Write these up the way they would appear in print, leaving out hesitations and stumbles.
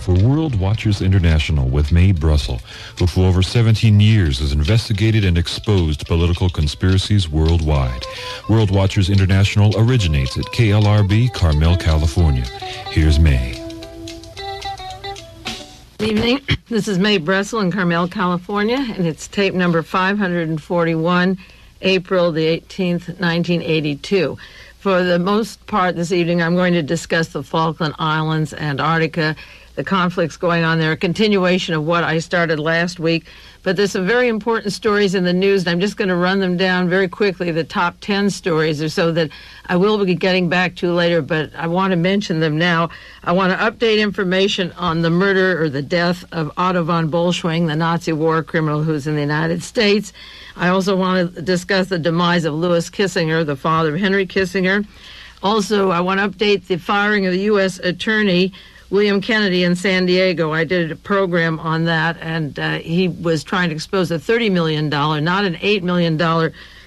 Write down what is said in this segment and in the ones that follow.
for World Watchers International with Mae Brussell, who for over 17 years has investigated and exposed political conspiracies worldwide. World Watchers International originates at KLRB, Carmel, California. Here's Mae. Good evening. This is Mae Brussell in Carmel, California, and it's tape number 541, April the 18th, 1982. For the most part this evening, I'm going to discuss the Falkland Islands, Antarctica, the conflicts going on there, a continuation of what I started last week. But there's some very important stories in the news, and I'm just going to run them down very quickly, the top 10 stories or so that I will be getting back to later, but I want to mention them now. I want to update information on the murder or the death of Otto von Bolschwing, the Nazi war criminal who's in the United States. I also want to discuss the demise of Louis Kissinger, the father of Henry Kissinger. Also, I want to update the firing of the U.S. Attorney William Kennedy in San Diego. I did a program on that, and he was trying to expose a $30 million, not an $8 million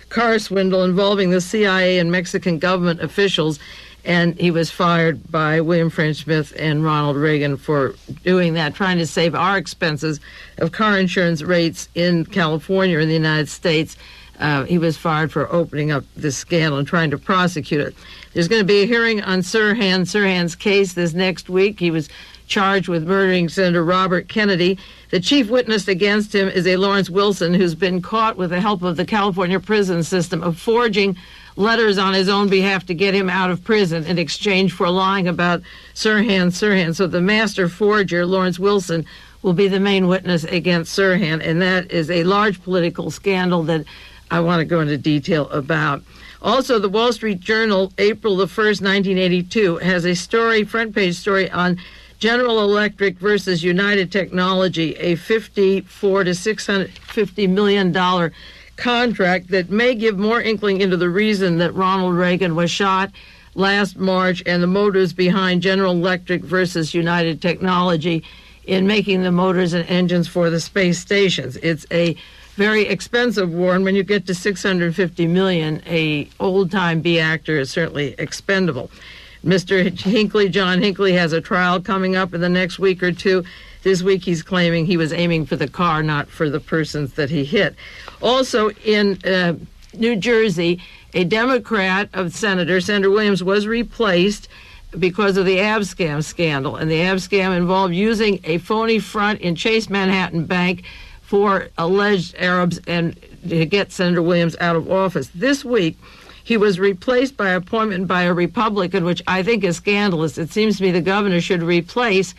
car swindle involving the CIA and Mexican government officials, and he was fired by William French Smith and Ronald Reagan for doing that, trying to save our expenses of car insurance rates in California or in the United States. He was fired for opening up this scandal and trying to prosecute it. There's going to be a hearing on Sirhan's case this next week. He was charged with murdering Senator Robert Kennedy. The chief witness against him is a Lawrence Wilson who's been caught with the help of the California prison system of forging letters on his own behalf to get him out of prison in exchange for lying about Sirhan. So the master forger, Lawrence Wilson, will be the main witness against Sirhan, and that is a large political scandal that I want to go into detail about. Also, the Wall Street Journal, April the 1st, 1982, has a story, front page story on General Electric versus United Technology, a $54 to $650 million contract that may give more inkling into the reason that Ronald Reagan was shot last March and the motives behind General Electric versus United Technology in making the motors and engines for the space stations. It's a very expensive war, and when you get to $650 million, a old-time B-actor is certainly expendable. Mr. Hinckley, John Hinckley, has a trial coming up in the next week or two. This week he's claiming he was aiming for the car, not for the persons that he hit. Also in New Jersey, a Democrat of Senator Williams, was replaced because of the Abscam scandal, and the Abscam involved using a phony front in Chase Manhattan Bank for alleged Arabs and to get Senator Williams out of office. This week, he was replaced by appointment by a Republican, which I think is scandalous. It seems to me the governor should replace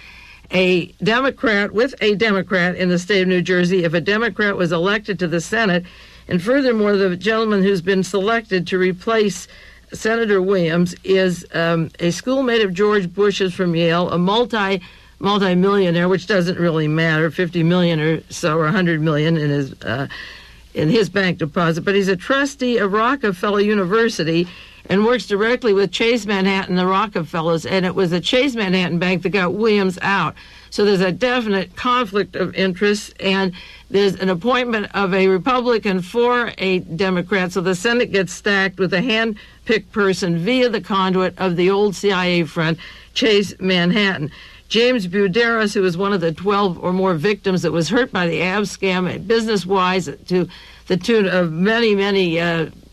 a Democrat with a Democrat in the state of New Jersey if a Democrat was elected to the Senate. And furthermore, the gentleman who's been selected to replace Senator Williams is a schoolmate of George Bush's from Yale, a multi-millionaire, which doesn't really matter, 50 million or so, or 100 million in his bank deposit. But he's a trustee of Rockefeller University and works directly with Chase Manhattan, the Rockefellers, and it was the Chase Manhattan Bank that got Williams out. So there's a definite conflict of interest, and there's an appointment of a Republican for a Democrat, so the Senate gets stacked with a hand-picked person via the conduit of the old CIA front, Chase Manhattan. James Buderas, who was one of the 12 or more victims that was hurt by the Abscam, business-wise, to the tune of many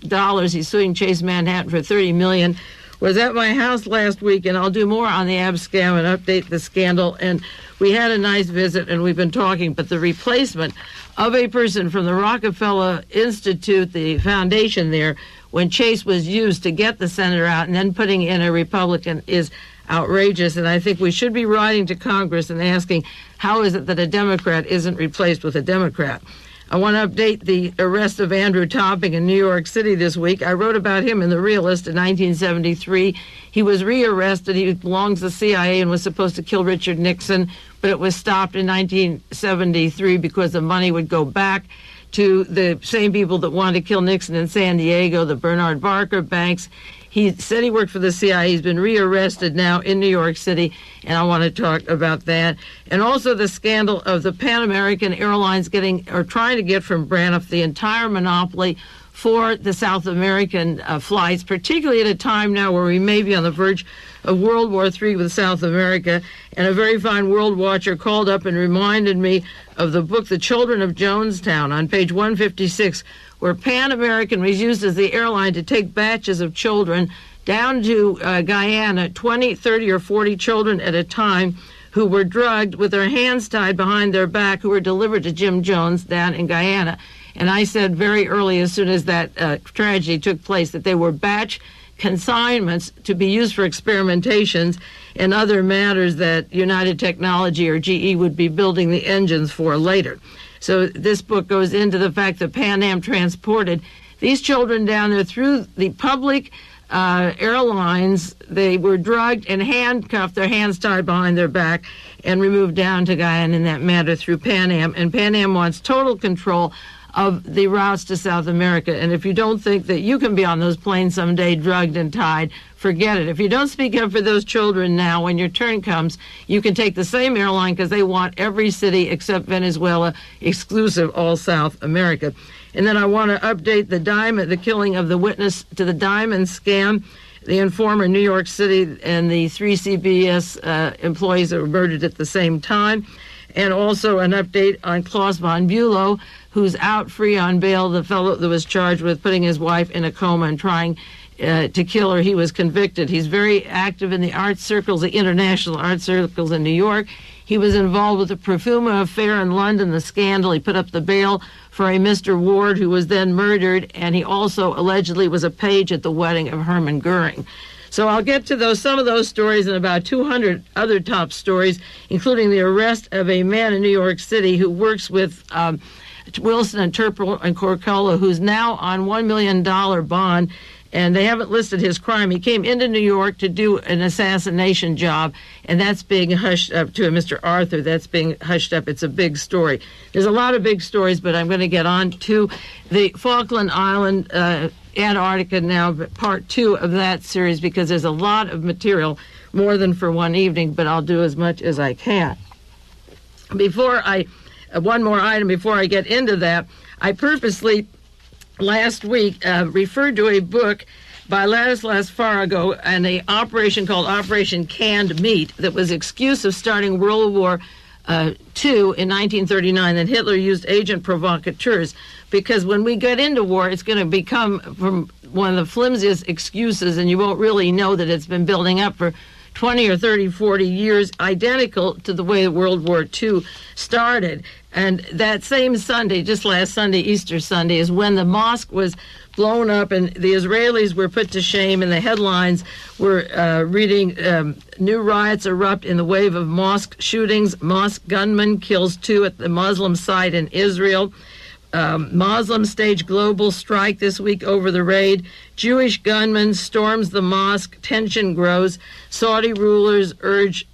dollars. He's suing Chase Manhattan for $30 million. Was at my house last week, and I'll do more on the Abscam and update the scandal. And we had a nice visit, and we've been talking. But the replacement of a person from the Rockefeller Institute, the foundation there, when Chase was used to get the senator out and then putting in a Republican is outrageous, and I think we should be writing to Congress and asking how is it that a Democrat isn't replaced with a Democrat. I want to update the arrest of Andrew Topping in New York City this week. I wrote about him in The Realist in 1973. He was rearrested. He belongs to the CIA and was supposed to kill Richard Nixon, but it was stopped in 1973 because the money would go back to the same people that wanted to kill Nixon in San Diego, the Bernard Barker banks. He said he worked for the CIA. He's been rearrested now in New York City, and I want to talk about that. And also the scandal of the Pan American Airlines trying to get from Braniff the entire monopoly for the South American flights, particularly at a time now where we may be on the verge of World War III with South America. And a very fine world watcher called up and reminded me of the book The Children of Jonestown on page 156, where Pan American was used as the airline to take batches of children down to Guyana, 20, 30, or 40 children at a time, who were drugged with their hands tied behind their back, who were delivered to Jim Jones down in Guyana. And I said very early, as soon as that tragedy took place, that they were batch consignments to be used for experimentations and other matters that United Technology or GE would be building the engines for later. So this book goes into the fact that Pan Am transported these children down there through the public airlines. They were drugged and handcuffed, their hands tied behind their back, and removed down to Guyana in that matter through Pan Am. And Pan Am wants total control of the routes to South America. And if you don't think that you can be on those planes someday drugged and tied, forget it. If you don't speak up for those children now, when your turn comes, you can take the same airline, because they want every city except Venezuela exclusive, all South America. And then I want to update the killing of the witness to the diamond scam, the informer in New York City, and the 3 CBS employees that were murdered at the same time. And also an update on Klaus von Bulow, who's out free on bail, the fellow that was charged with putting his wife in a coma and trying to kill her. He was convicted. He's very active in the art circles, the international art circles in New York. He was involved with the Profuma affair in London, the scandal. He put up the bail for a Mr. Ward, who was then murdered, and he also allegedly was a page at the wedding of Hermann Goering. So I'll get to some of those stories and about 200 other top stories, including the arrest of a man in New York City who works with Wilson and Turple and Corcola, who's now on $1 million bond, and they haven't listed his crime. He came into New York to do an assassination job, and that's being hushed up to Mr. Arthur. That's being hushed up. It's a big story. There's a lot of big stories, but I'm going to get on to the Falkland Island, Antarctica now, part 2 of that series, because there's a lot of material, more than for one evening, but I'll do as much as I can. One more item before I get into that. I purposely, last week, referred to a book by Ladislas Farago and an operation called Operation Canned Meat that was excuse of starting World War II in 1939, that Hitler used agent provocateurs, because when we get into war, it's going to become from one of the flimsiest excuses, and you won't really know that it's been building up for 20 or 30, 40 years, identical to the way World War II started. And that same Sunday, just last Sunday, Easter Sunday, is when the mosque was blown up and the Israelis were put to shame, and the headlines were reading, new riots erupt in the wave of mosque shootings. Mosque gunman kills 2 at the Muslim site in Israel. Muslims stage global strike this week over the raid. Jewish gunman storms the mosque. Tension grows. Saudi rulers urge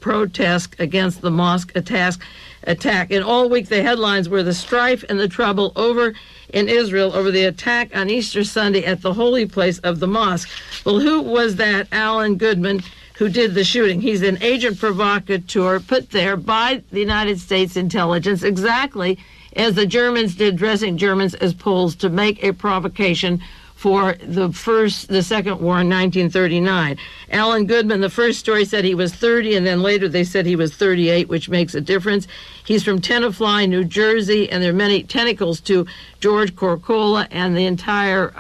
protest against the mosque attack. And all week the headlines were the strife and the trouble over in Israel over the attack on Easter Sunday at the holy place of the mosque. Well, who was that Allan Goodman who did the shooting? He's an agent provocateur put there by the United States intelligence, exactly as the Germans did, dressing Germans as Poles to make a provocation for the Second War in 1939. Allan Goodman, the first story said he was 30, and then later they said he was 38, which makes a difference. He's from Tenafly, New Jersey, and there are many tentacles to George Corcola and the entire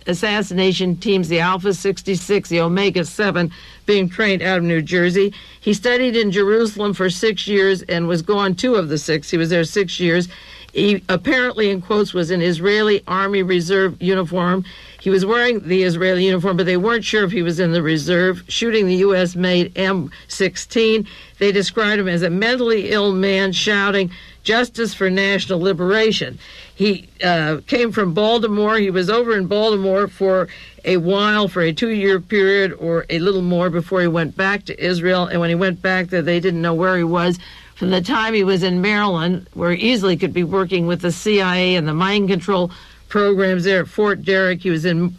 assassination teams, the Alpha 66, the Omega 7, being trained out of New Jersey. He studied in Jerusalem for 6 years and was gone 2 of the 6. He was there 6 years. He apparently, in quotes, was in Israeli Army Reserve uniform. He was wearing the Israeli uniform, but they weren't sure if he was in the reserve, shooting the U.S.-made M16. They described him as a mentally ill man shouting, "Justice for national liberation." He came from Baltimore. He was over in Baltimore for a while, for a 2-year period or a little more, before he went back to Israel. And when he went back there, they didn't know where he was. From the time he was in Maryland, where he easily could be working with the CIA and the mind control programs there at Fort Derrick, he was in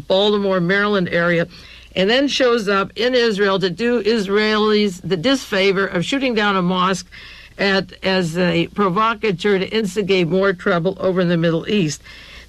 Baltimore, Maryland area, and then shows up in Israel to do Israelis the disfavor of shooting down a mosque as a provocateur to instigate more trouble over in the Middle East.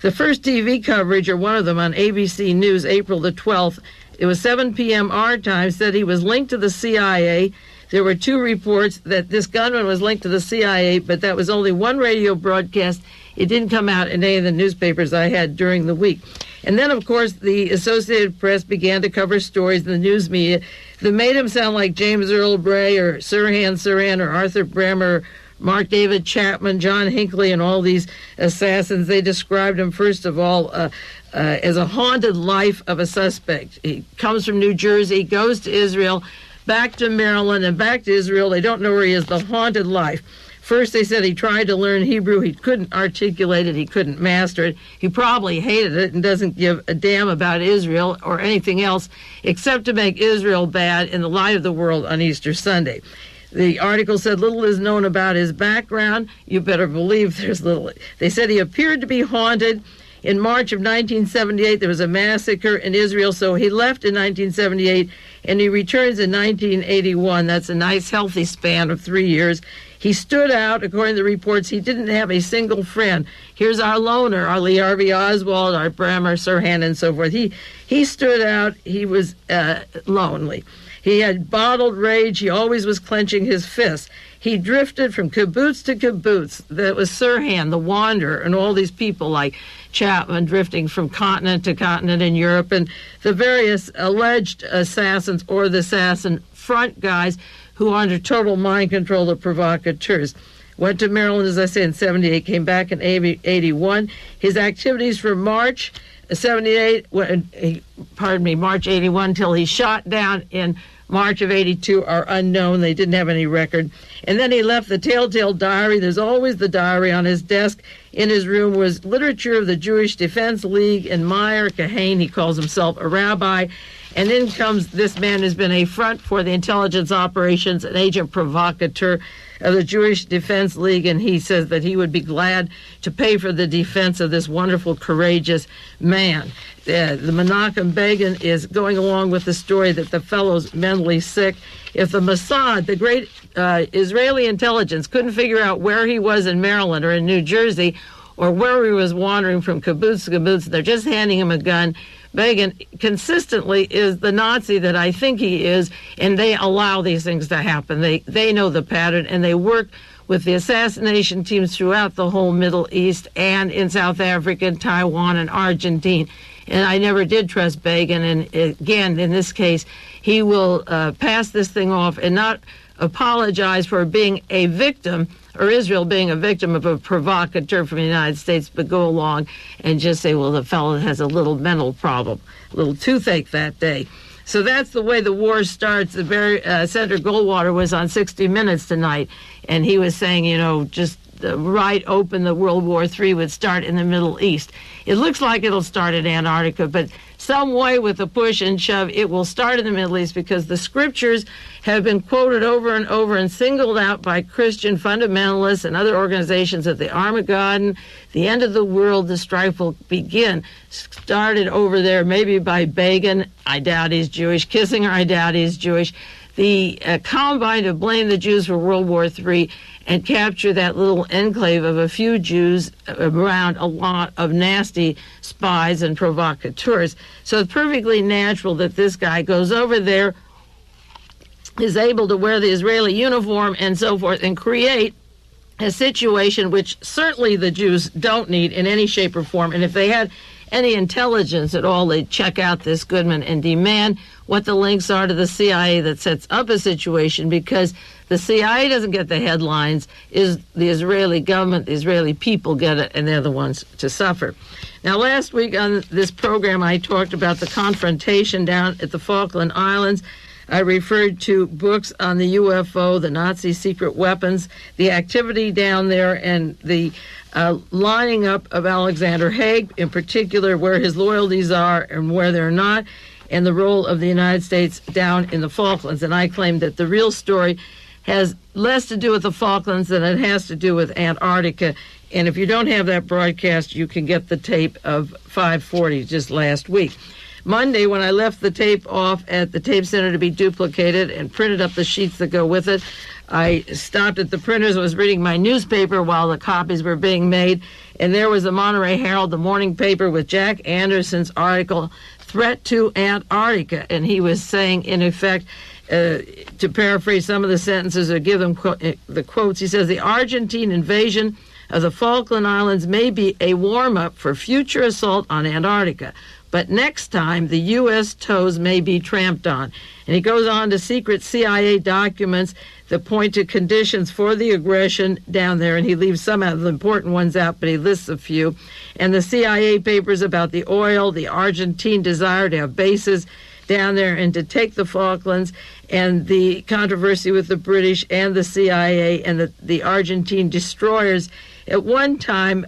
The first TV coverage, or one of them, on ABC News, April the 12th, it was 7 p.m. our time, said he was linked to the CIA. There were 2 reports that this gunman was linked to the CIA, but that was only one radio broadcast. It didn't come out in any of the newspapers I had during the week. And then, of course, the Associated Press began to cover stories in the news media that made him sound like James Earl Bray or Sirhan or Arthur Bremer, Mark David Chapman, John Hinckley, and all these assassins. They described him, first of all, as a haunted life of a suspect. He comes from New Jersey, goes to Israel, back to Maryland, and back to Israel. They don't know where he is, the haunted life. First, they said he tried to learn Hebrew. He couldn't articulate it. He couldn't master it. He probably hated it and doesn't give a damn about Israel or anything else except to make Israel bad in the light of the world on Easter Sunday. The article said little is known about his background. You better believe there's little. They said he appeared to be haunted. In March of 1978, there was a massacre in Israel, so he left in 1978, and he returns in 1981. That's a nice, healthy span of 3 years. He stood out. According to the reports, he didn't have a single friend. Here's our loner, our Lee Harvey Oswald, our Bremer, Sirhan, and so forth. He stood out. He was lonely. He had bottled rage. He always was clenching his fists. He drifted from kibbutz to kibbutz. That was Sirhan, the wanderer, and all these people like Chapman drifting from continent to continent in Europe, and the various alleged assassins or the assassin front guys who are under total mind control, the provocateurs. Went to Maryland, as I say, in 78, came back in 81. His activities from March 78, March 81 till he shot down in March of 82 are unknown. They didn't have any record. And then he left the telltale diary. There's always the diary on his desk. In his room was literature of the Jewish Defense League and Meyer Kahane. He calls himself a rabbi. And in comes this man who's been a front for the intelligence operations, an agent provocateur of the Jewish Defense League, and he says that he would be glad to pay for the defense of this wonderful, courageous man. The Menachem Begin is going along with the story that the fellow's mentally sick. If the Mossad, the great Israeli intelligence, couldn't figure out where he was in Maryland or in New Jersey or where he was wandering from kibbutz to kibbutz, they're just handing him a gun. Begin consistently is the Nazi that I think he is, and they allow these things to happen. They know the pattern, and they work with the assassination teams throughout the whole Middle East and in South Africa, and Taiwan, and Argentina. And I never did trust Begin, and again, in this case, he will pass this thing off and not apologize for being a victim, or Israel being a victim of a provocateur from the United States, but go along and just say, well, the fellow has a little mental problem, a little toothache that day. So that's the way the war starts. Senator Goldwater was on 60 Minutes tonight, and he was saying, just right open, the World War III would start in the Middle East. It looks like it'll start in Antarctica, but some way with a push and shove, it will start in the Middle East because the scriptures have been quoted over and over and singled out by Christian fundamentalists and other organizations that the Armageddon, the end of the world, the strife will begin. Started over there maybe by Begin. I doubt he's Jewish. Kissinger, I doubt he's Jewish. The combine to blame the Jews for World War III and capture that little enclave of a few Jews around a lot of nasty spies and provocateurs. So it's perfectly natural that this guy goes over there, is able to wear the Israeli uniform and so forth, and create a situation which certainly the Jews don't need in any shape or form. And if they had any intelligence at all, they'd check out this Goodman and demand what the links are to the CIA that sets up a situation, because the CIA doesn't get the headlines, is the Israeli government, the Israeli people get it, and they're the ones to suffer. Now, last week on this program, I talked about the confrontation down at the Falkland Islands. I referred to books on the UFO, the Nazi secret weapons, the activity down there, and the lining up of Alexander Haig, in particular, where his loyalties are and where they're not, and the role of the United States down in the Falklands. And I claim that the real story has less to do with the Falklands than it has to do with Antarctica. And if you don't have that broadcast, you can get the tape of 540 just last week. Monday, when I left the tape off at the tape center to be duplicated and printed up the sheets that go with it, I stopped at the printers and was reading my newspaper while the copies were being made, and there was the Monterey Herald, the morning paper, with Jack Anderson's article, Threat to Antarctica, and he was saying, in effect, to paraphrase some of the sentences or give them the quotes, he says, the Argentine invasion of the Falkland Islands may be a warm-up for future assault on Antarctica, but next time the U.S. toes may be tramped on. And he goes on to secret CIA documents that point to conditions for the aggression down there, and he leaves some of the important ones out, but he lists a few. And the CIA papers about the oil, the Argentine desire to have bases down there and to take the Falklands, and the controversy with the British and the CIA and the Argentine destroyers at one time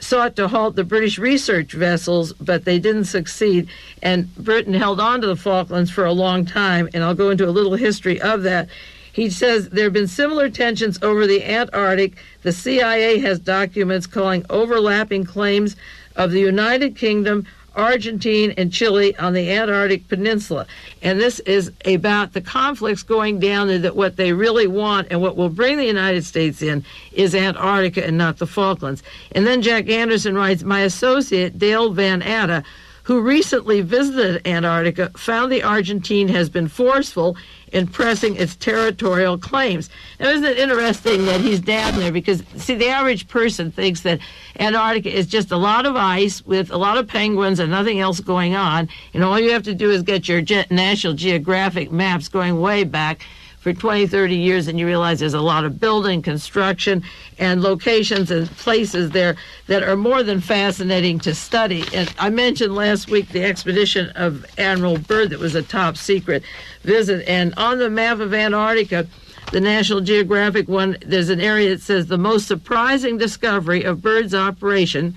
sought to halt the British research vessels, but they didn't succeed, and Britain held on to the Falklands for a long time, and I'll go into a little history of that. He says there have been similar tensions over the Antarctic. The CIA has documents calling overlapping claims of the United Kingdom, Argentina, and Chile on the Antarctic Peninsula. And this is about the conflicts going down there, that what they really want and what will bring the United States in is Antarctica and not the Falklands. And then Jack Anderson writes, my associate, Dale Van Atta, who recently visited Antarctica, found the Argentine has been forceful in pressing its territorial claims. Now, isn't it interesting that he's down there? Because, see, the average person thinks that Antarctica is just a lot of ice with a lot of penguins and nothing else going on, and all you have to do is get your National Geographic maps going way back for 20, 30 years, and you realize there's a lot of building, construction, and locations and places there that are more than fascinating to study. And I mentioned last week the expedition of Admiral Byrd that was a top secret visit. And on the map of Antarctica, the National Geographic one, there's an area that says the most surprising discovery of Byrd's operation,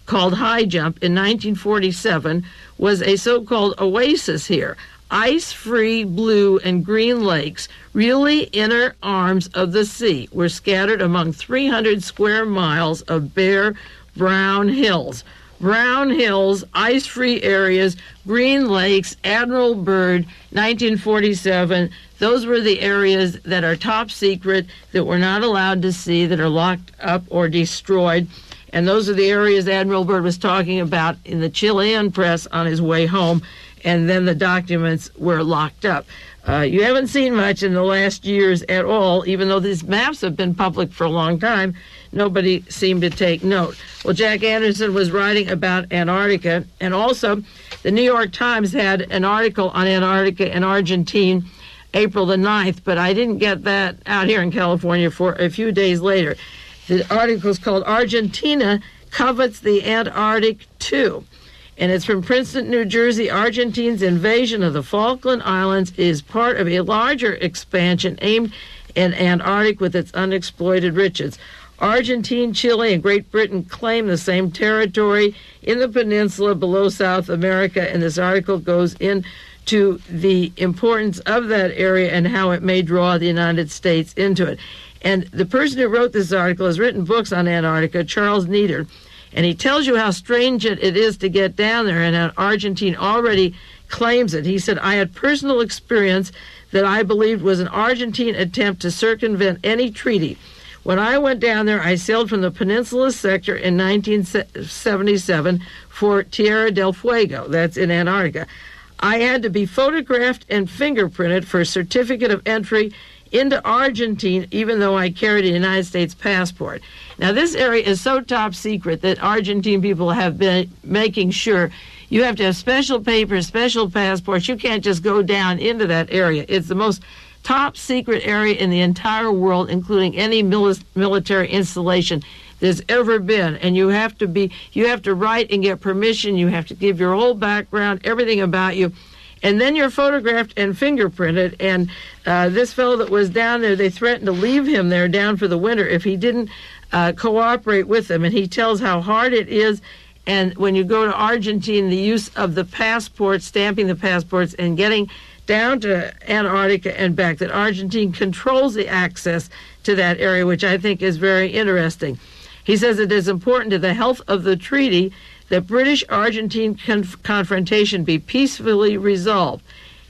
called High Jump in 1947, was a so-called oasis here. Ice-free blue and green lakes, really inner arms of the sea, were scattered among 300 square miles of bare brown hills. Brown hills, ice-free areas, green lakes, Admiral Byrd, 1947. Those were the areas that are top secret, that we're not allowed to see, that are locked up or destroyed. And those are the areas Admiral Byrd was talking about in the Chilean press on his way home. And then the documents were locked up. You haven't seen much in the last years at all, even though these maps have been public for a long time. Nobody seemed to take note. Well, Jack Anderson was writing about Antarctica, and also the New York Times had an article on Antarctica and Argentina April the 9th, but I didn't get that out here in California for a few days later. The article is called Argentina Covets the Antarctic Too. And it's from Princeton, New Jersey. Argentina's invasion of the Falkland Islands is part of a larger expansion aimed at Antarctica with its unexploited riches. Argentina, Chile, and Great Britain claim the same territory in the peninsula below South America, and this article goes into the importance of that area and how it may draw the United States into it. And the person who wrote this article has written books on Antarctica, Charles Nieder, and he tells you how strange it is to get down there, and how Argentina already claims it. He said, I had personal experience that I believed was an Argentine attempt to circumvent any treaty. When I went down there, I sailed from the Peninsula sector in 1977 for Tierra del Fuego, that's in Antarctica. I had to be photographed and fingerprinted for a certificate of entry into Argentina, even though I carried a United States passport. Now, this area is so top secret that Argentine people have been making sure you have to have special papers, special passports. You can't just go down into that area. It's the most top secret area in the entire world, including any military installation there's ever been. And you have to write and get permission. You have to give your whole background, everything about you. And then you're photographed and fingerprinted. And this fellow that was down there, they threatened to leave him there down for the winter if he didn't cooperate with them. And he tells how hard it is. And when you go to Argentina, the use of the passports, stamping the passports, and getting down to Antarctica and back, that Argentina controls the access to that area, which I think is very interesting. He says it is important to the health of the treaty that British-Argentine confrontation be peacefully resolved.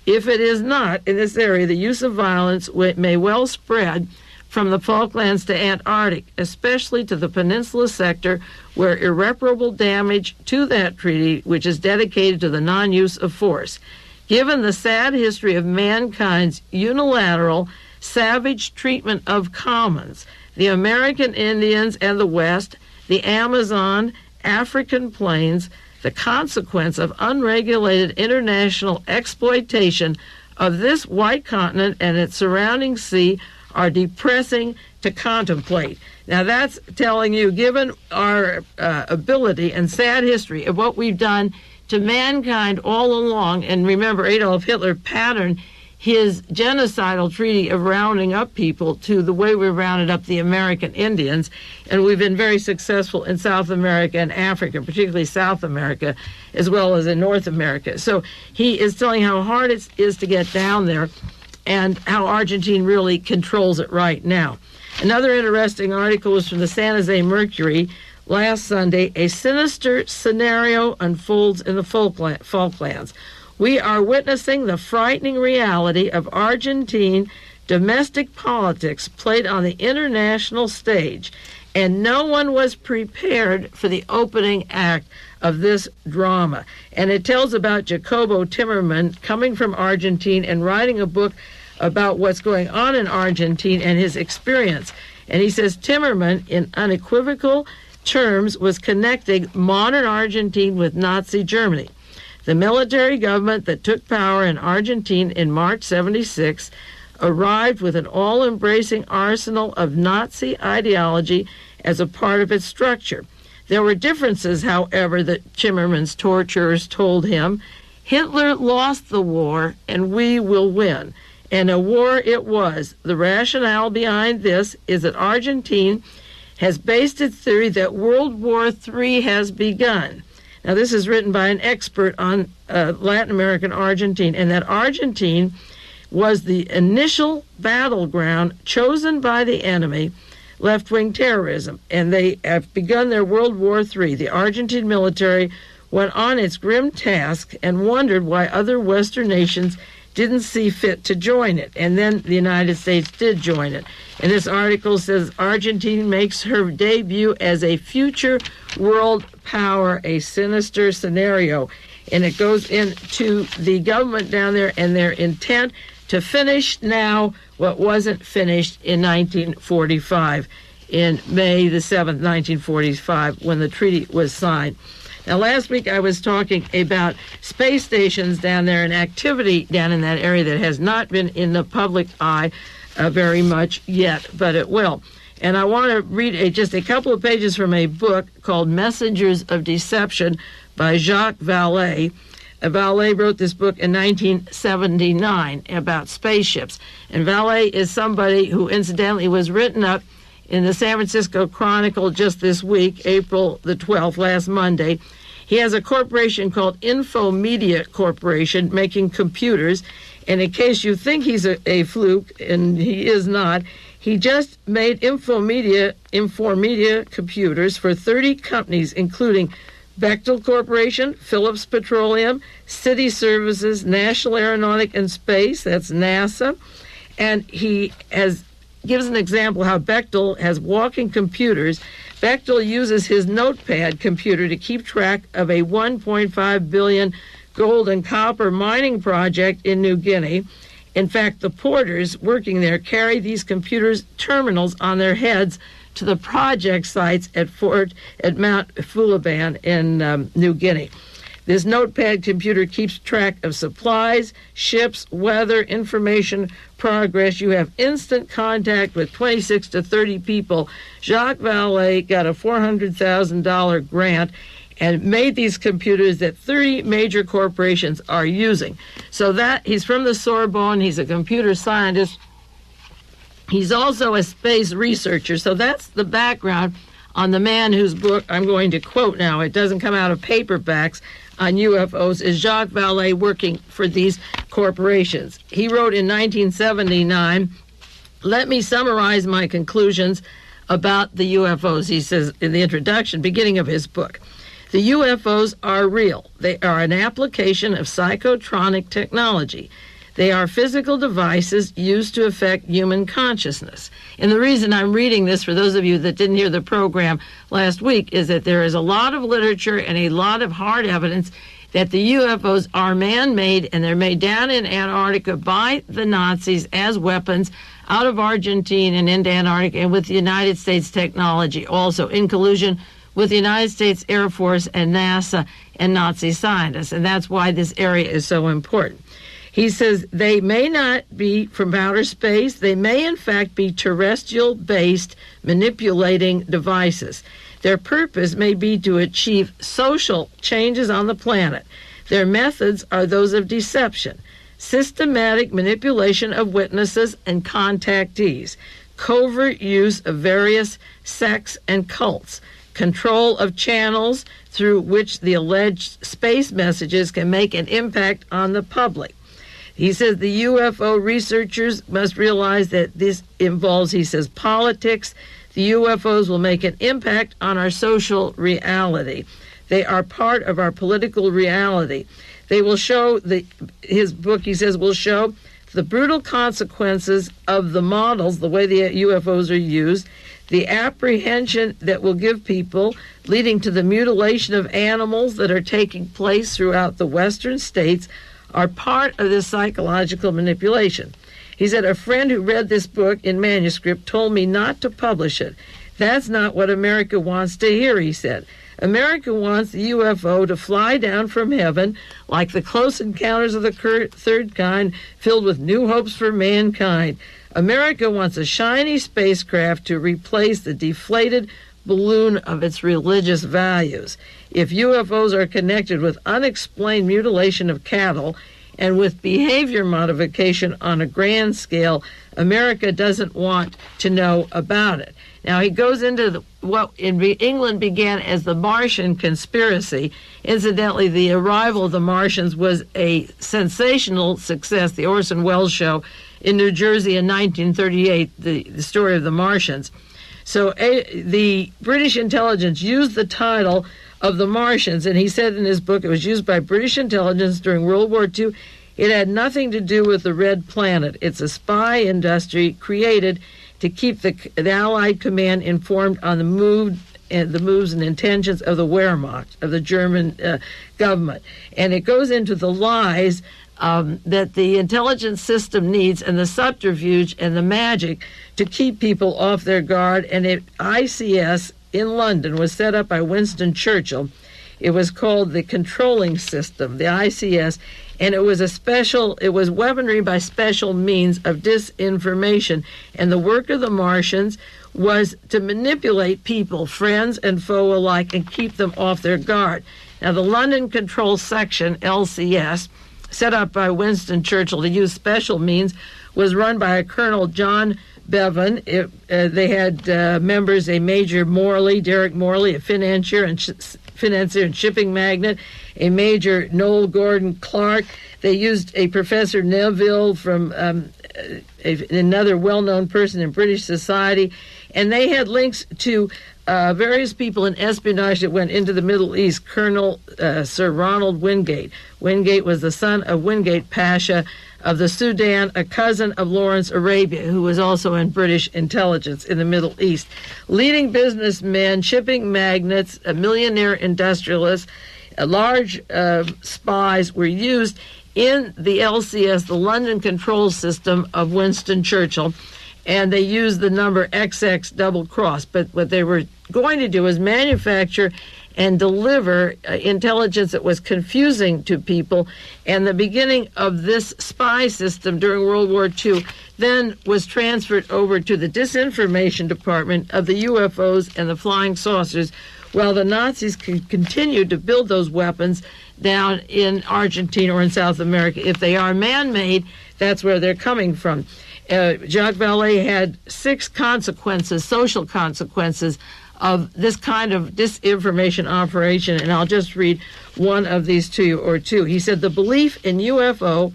If it is not, in this area, the use of violence may well spread from the Falklands to Antarctic, especially to the peninsula sector, where irreparable damage to that treaty, which is dedicated to the non-use of force. Given the sad history of mankind's unilateral, savage treatment of commons, the American Indians and the West, the Amazon, African plains, the consequence of unregulated international exploitation of this white continent and its surrounding sea are depressing to contemplate. Now that's telling you, given our ability and sad history of what we've done to mankind all along, and remember Adolf Hitler patterned his genocidal treaty of rounding up people to the way we rounded up the American Indians, and we've been very successful in South America and Africa, particularly South America, as well as in North America. So he is telling how hard it is to get down there and how Argentina really controls it right now. Another interesting article was from the San Jose Mercury last Sunday. A sinister scenario unfolds in the Falklands. We are witnessing the frightening reality of Argentine domestic politics played on the international stage, and no one was prepared for the opening act of this drama. And it tells about Jacobo Timmerman coming from Argentina and writing a book about what's going on in Argentina and his experience. And he says Timmerman, in unequivocal terms, was connecting modern Argentina with Nazi Germany. The military government that took power in Argentina in March 76 arrived with an all-embracing arsenal of Nazi ideology as a part of its structure. There were differences, however, that Timmerman's torturers told him. Hitler lost the war, and we will win. And a war it was. The rationale behind this is that Argentina has based its theory that World War III has begun. Now, this is written by an expert on Latin American Argentina, and that Argentina was the initial battleground chosen by the enemy, left-wing terrorism, and they have begun their World War III. The Argentine military went on its grim task and wondered why other Western nations didn't see fit to join it, and then the United States did join it. And this article says Argentina makes her debut as a future world power, a sinister scenario. And it goes into the government down there and their intent to finish now what wasn't finished in 1945, in May the 7th, 1945, when the treaty was signed. Now, last week I was talking about space stations down there and activity down in that area that has not been in the public eye very much yet, but it will. And I want to read just a couple of pages from a book called Messengers of Deception by Jacques Vallée. Vallée wrote this book in 1979 about spaceships. And Vallée is somebody who, incidentally, was written up in the San Francisco Chronicle just this week, April the 12th, last Monday. He has a corporation called Infomedia Corporation making computers. And in case you think he's a fluke, and he is not, he just made Infomedia computers for 30 companies, including Bechtel Corporation, Phillips Petroleum, City Services, National Aeronautic and Space, that's NASA. And he gives an example how Bechtel has walking computers. Bechtel uses his notepad computer to keep track of a 1.5 billion gold and copper mining project in New Guinea. In fact, the porters working there carry these computers terminals on their heads to the project sites at Mount Fulaban in New Guinea. This notepad computer keeps track of supplies, ships, weather, information, progress. You have instant contact with 26 to 30 people. Jacques Vallée got a $400,000 grant and made these computers that 30 major corporations are using. So that he's from the Sorbonne. He's a computer scientist. He's also a space researcher. So that's the background on the man whose book I'm going to quote now. It doesn't come out of paperbacks on UFOs, is Jacques Vallée working for these corporations. He wrote in 1979, "Let me summarize my conclusions about the UFOs," he says in the introduction, beginning of his book. The UFOs are real. They are an application of psychotronic technology. They are physical devices used to affect human consciousness. And the reason I'm reading this, for those of you that didn't hear the program last week, is that there is a lot of literature and a lot of hard evidence that the UFOs are man-made, and they're made down in Antarctica by the Nazis as weapons out of Argentina and into Antarctica, and with the United States technology also, in collusion with the United States Air Force and NASA and Nazi scientists. And that's why this area is so important. He says they may not be from outer space. They may, in fact, be terrestrial-based manipulating devices. Their purpose may be to achieve social changes on the planet. Their methods are those of deception, systematic manipulation of witnesses and contactees, covert use of various sects and cults, control of channels through which the alleged space messages can make an impact on the public. He says the UFO researchers must realize that this involves, he says, politics. The UFOs will make an impact on our social reality. They are part of our political reality. They will show, his book, he says, will show the brutal consequences of the models, the way the UFOs are used, the apprehension that will give people, leading to the mutilation of animals that are taking place throughout the western states, are part of this psychological manipulation. He said, a friend who read this book in manuscript told me not to publish it. That's not what America wants to hear, he said. America wants the UFO to fly down from heaven like the Close Encounters of the Third Kind, filled with new hopes for mankind. America wants a shiny spacecraft to replace the deflated balloon of its religious values. If UFOs are connected with unexplained mutilation of cattle and with behavior modification on a grand scale, America doesn't want to know about it. Now, he goes into what in England began as the Martian conspiracy. Incidentally, the arrival of the Martians was a sensational success, the Orson Welles show in New Jersey in 1938, the story of the Martians. So the British intelligence used the title of the Martians, and he said in his book it was used by British intelligence during World War II. It had nothing to do with the Red Planet. It's a spy industry created to keep the Allied command informed on the moves and intentions of the Wehrmacht, of the German government. And it goes into the lies that the intelligence system needs, and the subterfuge and the magic to keep people off their guard. And ICS in London was set up by Winston Churchill. It was called the controlling system, the ICS, and it was weaponry by special means of disinformation. And the work of the Martians was to manipulate people, friends and foe alike, and keep them off their guard. Now, the London Control Section, LCS, set up by Winston Churchill to use special means, was run by a Colonel John Bevan. They had members, a Major Morley, Derek Morley, a financier and shipping magnate, a Major Noel Gordon Clark. They used a Professor Neville from another well-known person in British society, and they had links to various people in espionage that went into the Middle East. Colonel Sir Ronald Wingate. Wingate was the son of Wingate Pasha of the Sudan, a cousin of Lawrence Arabia, who was also in British intelligence in the Middle East. Leading businessmen, shipping magnates, millionaire industrialists, large spies were used in the LCS, the London Control System of Winston Churchill, and they used the number XX double cross. But what they were going to do is manufacture and deliver intelligence that was confusing to people. And the beginning of this spy system during World War II then was transferred over to the disinformation department of the UFOs and the flying saucers, while the Nazis continued to build those weapons down in Argentina or in South America. If they are man-made, that's where they're coming from. Jacques Vallée had 6 consequences, social consequences, of this kind of disinformation operation, and I'll just read one of these to you, or two. He said the belief in UFO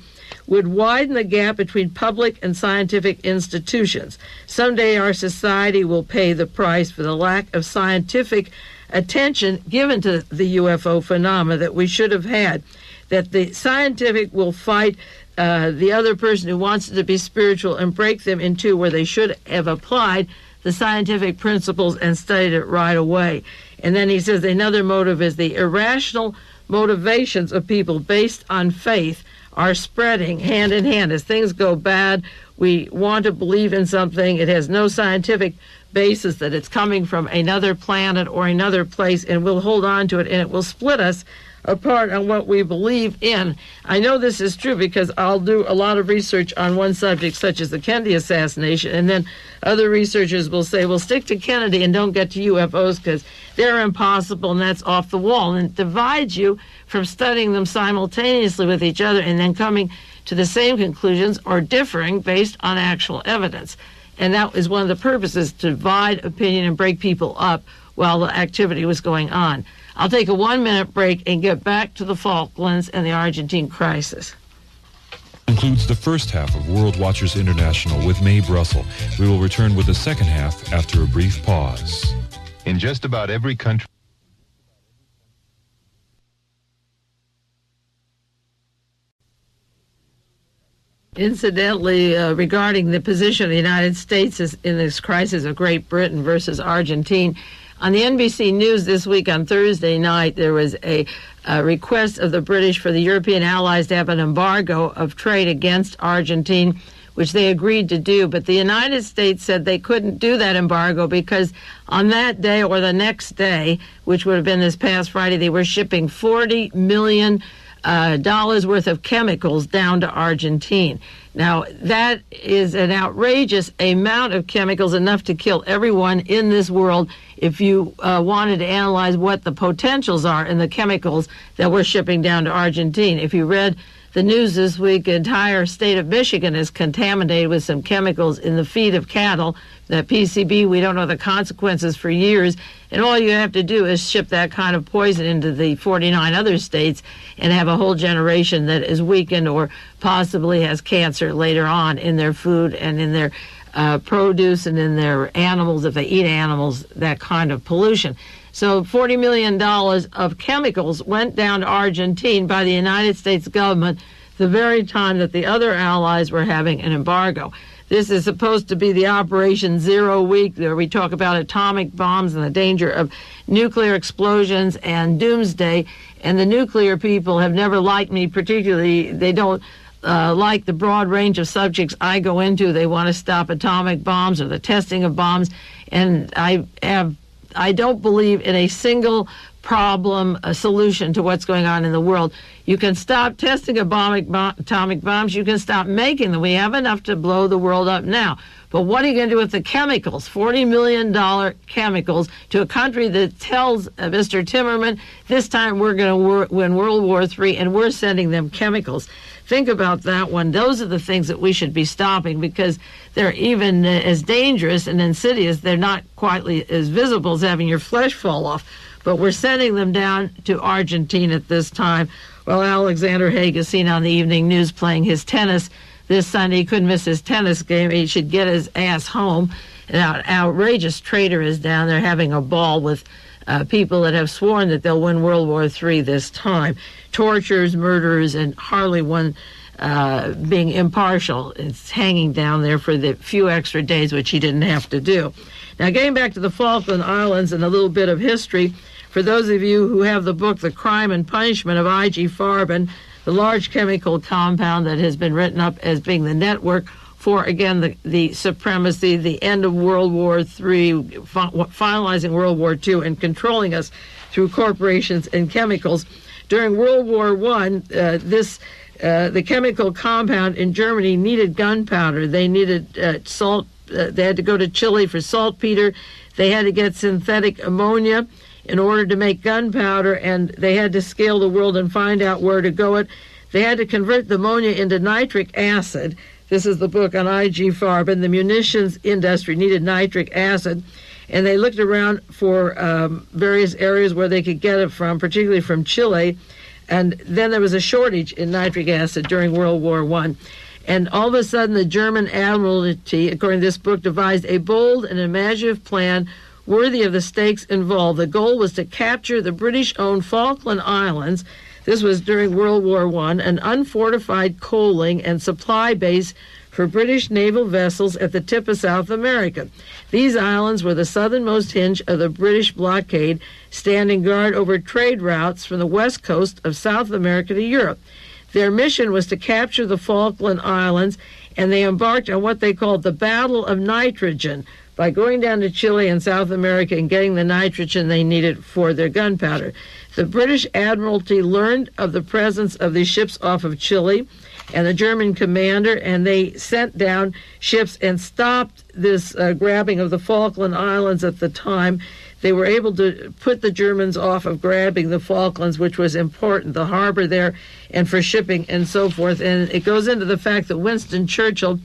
would widen the gap between public and scientific institutions. Someday our society will pay the price for the lack of scientific attention given to the UFO phenomena that we should have had, that the scientific will fight the other person who wants it to be spiritual and break them in two, where they should have applied the scientific principles and studied it right away. And then he says another motive is the irrational motivations of people based on faith are spreading hand in hand. As things go bad, we want to believe in something. It has no scientific basis that it's coming from another planet or another place, and we'll hold on to it, and it will split us apart on what we believe in. I know this is true because I'll do a lot of research on one subject, such as the Kennedy assassination, and then other researchers will say, well, stick to Kennedy and don't get to UFOs because they're impossible and that's off the wall. And it divides you from studying them simultaneously with each other and then coming to the same conclusions or differing based on actual evidence. And that is one of the purposes, to divide opinion and break people up while the activity was going on. I'll take a 1-minute break and get back to the Falklands and the Argentine crisis. Concludes the first half of World Watchers International with Mae Brussell. We will return with the second half after a brief pause. In just about every country. Incidentally, regarding the position of the United States in this crisis of Great Britain versus Argentina, on the NBC News this week on Thursday night, there was a request of the British for the European allies to have an embargo of trade against Argentina, which they agreed to do. But the United States said they couldn't do that embargo because on that day or the next day, which would have been this past Friday, they were shipping $40 million worth of chemicals down to Argentina. Now, that is an outrageous amount of chemicals, enough to kill everyone in this world if you wanted to analyze what the potentials are in the chemicals that we're shipping down to Argentina. If you read the news this week, the entire state of Michigan is contaminated with some chemicals in the feed of cattle. That PCB, we don't know the consequences for years, and all you have to do is ship that kind of poison into the 49 other states and have a whole generation that is weakened or possibly has cancer later on in their food and in their produce and in their animals, if they eat animals, that kind of pollution. So $40 million of chemicals went down to Argentina by the United States government the very time that the other allies were having an embargo. This is supposed to be the Operation Zero week, where we talk about atomic bombs and the danger of nuclear explosions and doomsday. And the nuclear people have never liked me particularly. They don't like the broad range of subjects I go into. They want to stop atomic bombs or the testing of bombs. And I don't believe in a single problem, a solution to what's going on in the world. You can stop testing atomic bombs. You can stop making them. We have enough to blow the world up now. But what are you going to do with the chemicals? $40 million chemicals to a country that tells Mr. Timmerman, this time we're going to win World War III, and we're sending them chemicals. Think about that one. Those are the things that we should be stopping because they're even as dangerous and insidious. They're not quite as visible as having your flesh fall off. But we're sending them down to Argentina at this time. Well, Alexander Haig is seen on the evening news playing his tennis this Sunday. He couldn't miss his tennis game. He should get his ass home. An outrageous traitor is down there having a ball with people that have sworn that they'll win World War III this time. Torturers, murderers, and hardly one being impartial. It's hanging down there for the few extra days, which he didn't have to do. Now, getting back to the Falkland Islands and a little bit of history, for those of you who have the book, The Crime and Punishment of I.G. Farben, the large chemical compound that has been written up as being the network for, again, the supremacy, the end of World War III, finalizing World War II, and controlling us through corporations and chemicals. During World War I, the chemical compound in Germany needed gunpowder. They needed salt. They had to go to Chile for saltpeter. They had to get synthetic ammonia in order to make gunpowder, and they had to scale the world and find out where to go it. They had to convert the ammonia into nitric acid. This is the book on I.G. Farben. The munitions industry needed nitric acid, and they looked around for various areas where they could get it from, particularly from Chile. And then there was a shortage in nitric acid during World War I. And all of a sudden, the German Admiralty, according to this book, devised a bold and imaginative plan worthy of the stakes involved. The goal was to capture the British-owned Falkland Islands. This was during World War I, an unfortified coaling and supply base for British naval vessels at the tip of South America. These islands were the southernmost hinge of the British blockade, standing guard over trade routes from the west coast of South America to Europe. Their mission was to capture the Falkland Islands, and they embarked on what they called the Battle of Nitrogen by going down to Chile and South America and getting the nitrogen they needed for their gunpowder. The British Admiralty learned of the presence of these ships off of Chile and the German commander, and they sent down ships and stopped this grabbing of the Falkland Islands at the time. They were able to put the Germans off of grabbing the Falklands, which was important, the harbor there, and for shipping and so forth. And it goes into the fact that Winston Churchill,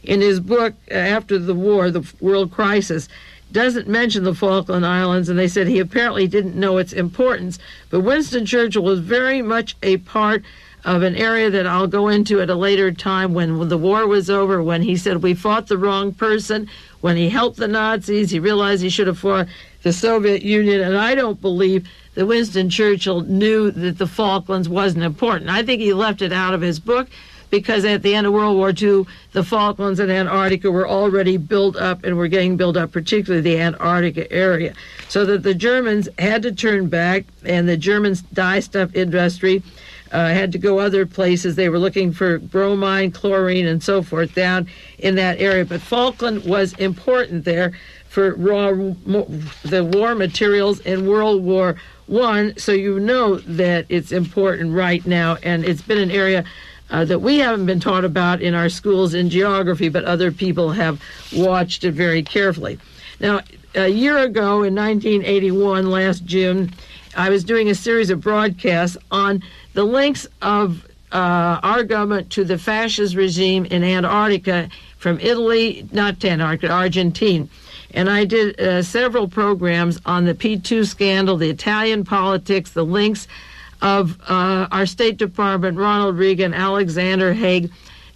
in his book after the war, The World Crisis, doesn't mention the Falkland Islands, and they said he apparently didn't know its importance. But Winston Churchill was very much a part of an area that I'll go into at a later time when the war was over, when he said we fought the wrong person, when he helped the Nazis, he realized he should have fought the Soviet Union, and I don't believe that Winston Churchill knew that the Falklands wasn't important. I think he left it out of his book because at the end of World War II, the Falklands and Antarctica were already built up and were getting built up, particularly the Antarctica area. So that the Germans had to turn back, and the German dye stuff industry had to go other places. They were looking for bromine, chlorine, and so forth down in that area. But Falkland was important there for the war materials in World War I, so you know that it's important right now, and it's been an area that we haven't been taught about in our schools in geography, but other people have watched it very carefully. Now, a year ago in 1981, last June, I was doing a series of broadcasts on the links of our government to the fascist regime in Antarctica from Italy, not to Antarctica, Argentina. And I did several programs on the P2 scandal, the Italian politics, the links of our State Department, Ronald Reagan, Alexander Haig,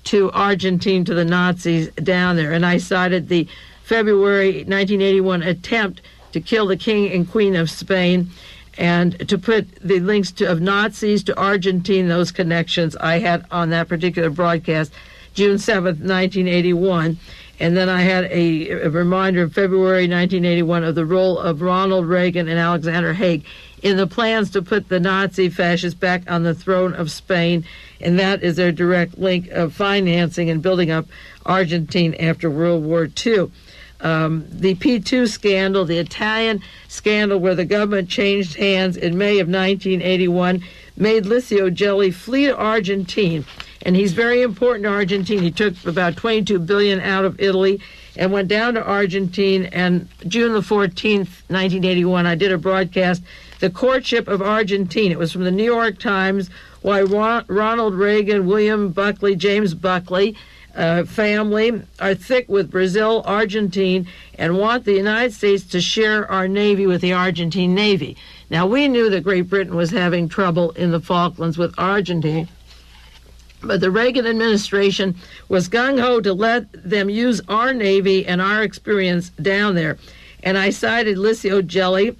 to Argentina, to the Nazis down there. And I cited the February 1981 attempt to kill the King and Queen of Spain, and to put the links of Nazis to Argentina, those connections I had on that particular broadcast, June 7th, 1981. And then I had a reminder in February 1981 of the role of Ronald Reagan and Alexander Haig in the plans to put the Nazi fascists back on the throne of Spain. And that is their direct link of financing and building up Argentina after World War II. The P2 scandal, the Italian scandal where the government changed hands in May of 1981, made Licio Gelli flee to Argentina. And he's very important to Argentina. He took about $22 billion out of Italy and went down to Argentina. And June the 14th, 1981, I did a broadcast, The Courtship of Argentina. It was from the New York Times, why Ronald Reagan, William Buckley, James Buckley, family are thick with Brazil, Argentina, and want the United States to share our Navy with the Argentine Navy. Now, we knew that Great Britain was having trouble in the Falklands with Argentina, but the Reagan administration was gung-ho to let them use our Navy and our experience down there. And I cited Licio Gelli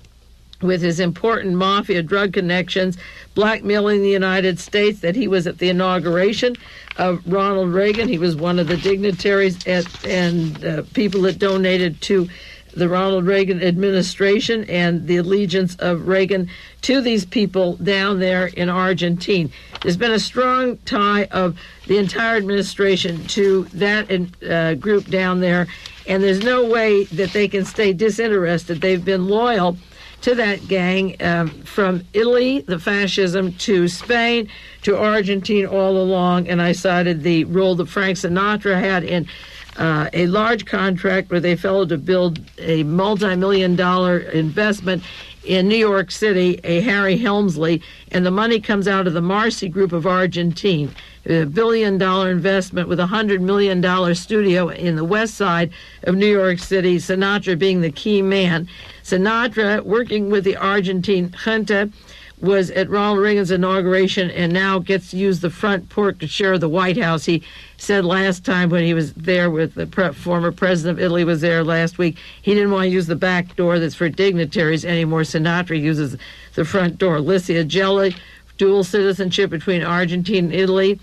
with his important mafia drug connections, blackmailing the United States, that he was at the inauguration of Ronald Reagan. He was one of the dignitaries and people that donated to the Ronald Reagan administration, and the allegiance of Reagan to these people down there in Argentina. There's been a strong tie of the entire administration to that group down there, and there's no way that they can stay disinterested. They've been loyal to that gang from Italy, the fascism, to Spain, to Argentina all along. And I cited the role that Frank Sinatra had in a large contract where they fell to build a multi-million-dollar investment in New York City, a Harry Helmsley, and the money comes out of the Marcy Group of Argentina, a $1 billion investment with a $100 million studio in the west side of New York City, Sinatra being the key man. Sinatra, working with the Argentine junta, was at Ronald Reagan's inauguration and now gets to use the front porch to share the White House. He said last time when he was there with the former president of Italy was there last week, he didn't want to use the back door that's for dignitaries anymore. Sinatra uses the front door. Licia Gelli, dual citizenship between Argentina and Italy,